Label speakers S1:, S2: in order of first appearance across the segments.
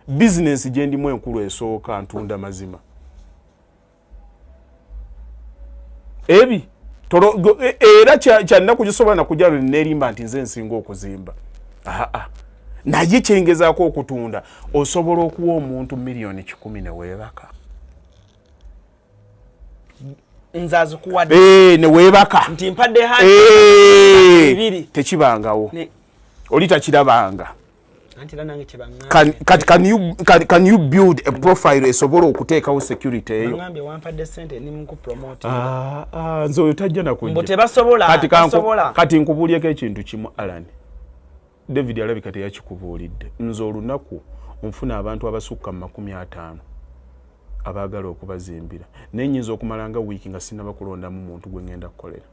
S1: business gye ndimu enkulu esooka ntunda mazima ebi era kyannaku gisobola nakuja nerimba nti nze nsinga okuzimba naye kyengezaako okutunda osobola okuwa omuntu miliyoni 10 ne weebaka
S2: nzazi kuwadde
S1: ne weebaka
S2: nti mpadde hali
S1: tekibangawo oli takirabanga
S2: anti nange kibanga
S1: can you build a profile esobola okuteekawo security eyo
S2: ngambe wampadde sente ni muku promote
S1: nze oyo tajja nakujja
S2: mbote basobola
S1: kati nkubuulyeko ekintu kimu Alan David alabika teyakikubuulidde nze olunaku nfuna abantu abasukka mu 50 abaagala okubazimbira nenyinza okumalanga wiiki nga sinaba kulondamu muntu gwe ngenda kukolera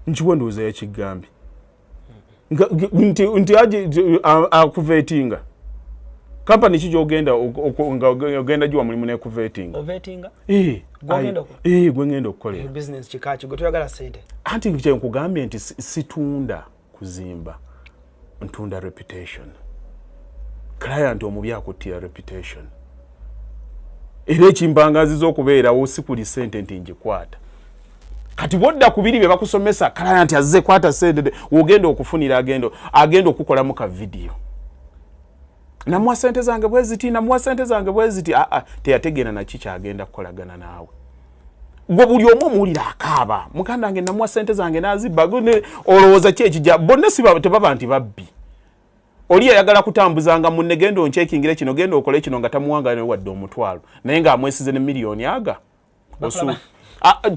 S1: nkiwe ndowooza yakigambye nti akuvetinga kampani ki gyogenda giwa mulimu nekuvetinga gwe ngenda okukolera anti kyenkugambye nti situunda kuzimba ntunda reputation client omubi akuttira reputation era ekimbangaziza okubeerawo si kuli sente nti ngikwata kati bodda kubiri bye bakusomesa client azze kwata sente wogenda okufunira agenda okukolamu ka video namwa sente zange bweziti teyategeera naki kyagenda kukolagana naawe gwe buli omu muwulira akaaba muganda wange namwa sente zange nazibba olowooza ki ekijja bonna tebaba nti babbi oli ayagala kutambuzanga munne genda onchekingira kino genda okole kino nga tamuwanga wadde omutwalo naye nga amwesize ne miliyoni aga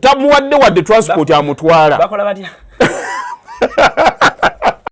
S1: tamuwadde wadde transport amutwala
S2: bakola batya